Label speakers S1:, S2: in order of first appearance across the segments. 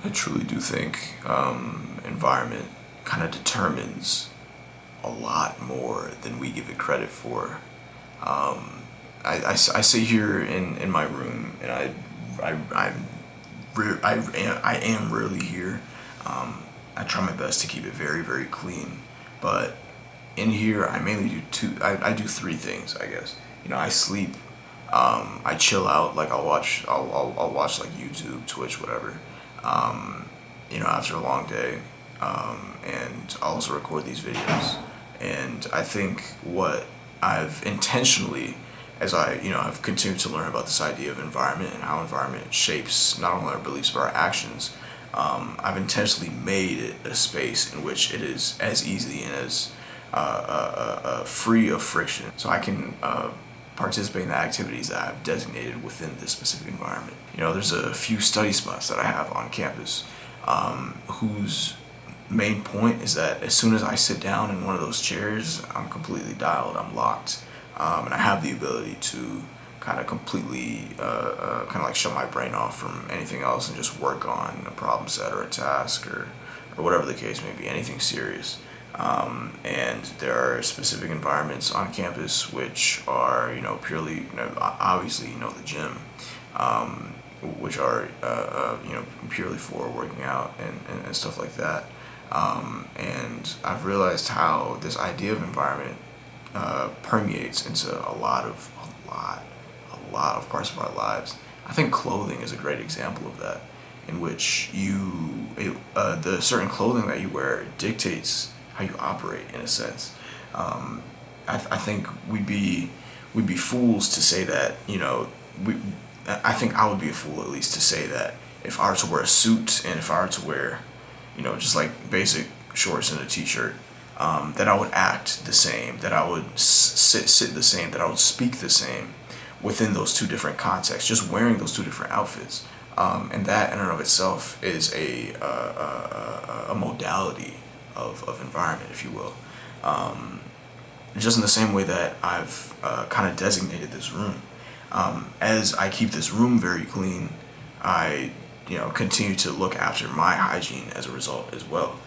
S1: I truly do think environment kind of determines a lot more than we give it credit for. I sit here in my room and I am rarely here. I try my best to keep it very, very clean. But in here, I mainly do I do three things, I guess. I sleep. I chill out. Like I'll watch like YouTube, Twitch, whatever. After a long day, and I also record these videos. And I think what I've intentionally, as I've continued to learn about this idea of environment and how environment shapes not only our beliefs but our actions, I've intentionally made it a space in which it is as easy and as free of friction, so I can participate in the activities that I've designated within this specific environment. There's a few study spots that I have on campus, whose main point is that as soon as I sit down in one of those chairs, I'm completely dialed, I'm locked, and I have the ability to kind of completely, kind of like shut my brain off from anything else and just work on a problem set or a task or whatever the case may be, anything serious. And there are specific environments on campus which are, purely, obviously, the gym, which are, purely for working out and stuff like that. And I've realized how this idea of environment permeates into a lot of parts of our lives. I think clothing is a great example of that, in which the certain clothing that you wear dictates how you operate in a sense. I think we'd be fools to say that we. I think I would be a fool at least to say that if I were to wear a suit and if I were to wear just like basic shorts and a t-shirt, that I would act the same, that I would sit the same, that I would speak the same within those two different contexts, just wearing those two different outfits. And that in and of itself is a modality of environment, if you will. Just in the same way that I've kind of designated this room. As I keep this room very clean, I continue to look after my hygiene as a result as well.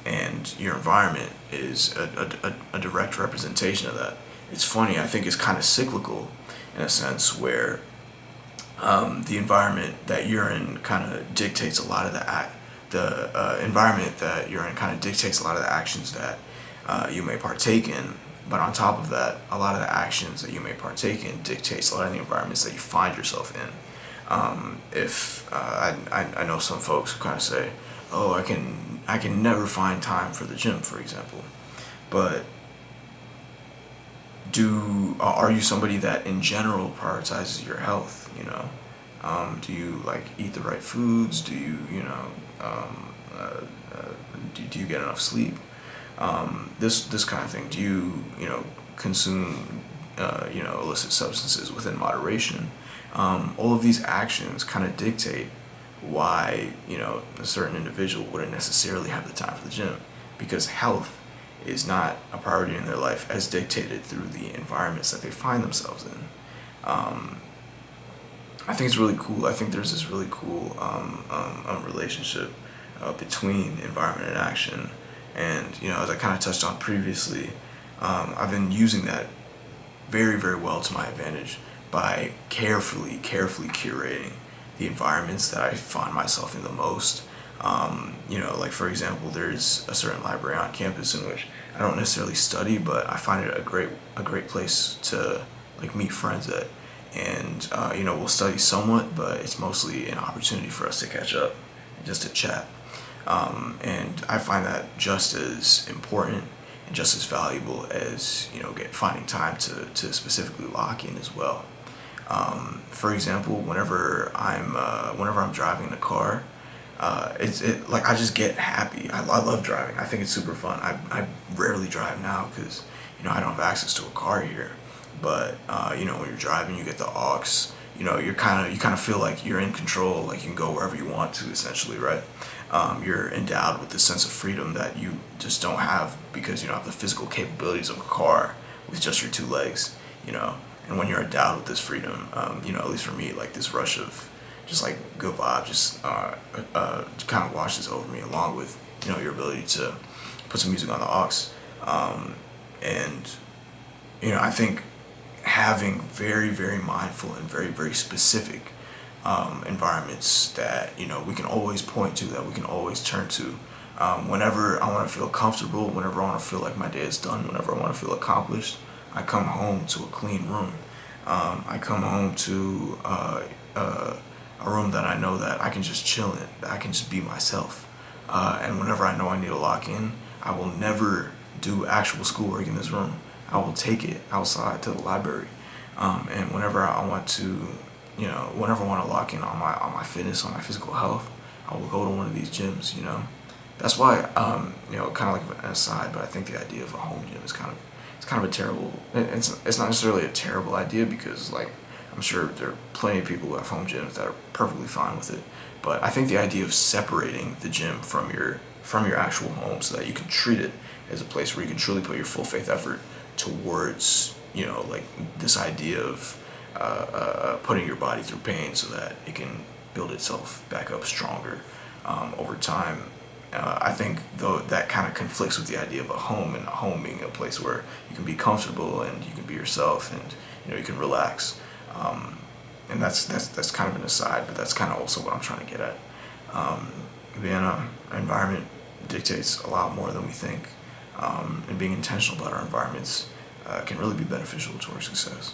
S1: And your environment is a direct representation of that. It's funny, I think it's kind of cyclical in a sense where the environment that you're in kind of dictates a lot of the environment that you're in kind of dictates a lot of the actions that you may partake in. But on top of that, a lot of the actions that you may partake in dictates a lot of the environments that you find yourself in. If I know some folks who kind of say, "Oh, I can never find time for the gym," for example. But are you somebody that in general prioritizes your health? Do you like eat the right foods? Do you do you get enough sleep? This kind of thing. Do you consume illicit substances within moderation? All of these actions kind of dictate why a certain individual wouldn't necessarily have the time for the gym, because health is not a priority in their life as dictated through the environments that they find themselves in. I think it's really cool. I think there's this really cool relationship between environment and action. And as I kind of touched on previously, I've been using that very, very well to my advantage by carefully curating the environments that I find myself in the most. Like for example, there's a certain library on campus in which I don't necessarily study, but I find it a great place to like meet friends at, and we'll study somewhat, but it's mostly an opportunity for us to catch up and just to chat. And I find that just as important and just as valuable as finding time to specifically lock in as well. For example, whenever I'm driving the car, it like I just get happy. I love driving. I think it's super fun. I rarely drive now because I don't have access to a car here. But when you're driving, you get the aux. You kind of feel like you're in control. Like you can go wherever you want to, essentially, right? You're endowed with this sense of freedom that you just don't have because you don't have the physical capabilities of a car with just your two legs. And when you're endowed with this freedom, at least for me, like this rush of just like good vibe just kind of washes over me, along with your ability to put some music on the aux. And I think having very, very mindful and very, very specific environments that we can always point to, that we can always turn to. Whenever I want to feel comfortable, whenever I want to feel like my day is done, whenever I want to feel accomplished, I come home to a clean room. I come home to a room that I know that I can just chill in, that I can just be myself. And whenever I know I need to lock in, I will never do actual schoolwork in this room. I will take it outside to the library. And whenever I want to, whenever I want to lock in on my fitness, on my physical health, I will go to one of these gyms. That's why, kind of like an aside, but I think the idea of a home gym is kind of a terrible. It's not necessarily a terrible idea, because like I'm sure there are plenty of people who have home gyms that are perfectly fine with it. But I think the idea of separating the gym from your actual home, so that you can treat it as a place where you can truly put your full faith effort towards like this idea of putting your body through pain so that it can build itself back up stronger over time. I think though that kind of conflicts with the idea of a home, and a home being a place where you can be comfortable and you can be yourself, and you can relax. And that's kind of an aside, but that's kind of also what I'm trying to get at. Being an environment dictates a lot more than we think, and being intentional about our environments can really be beneficial to our success.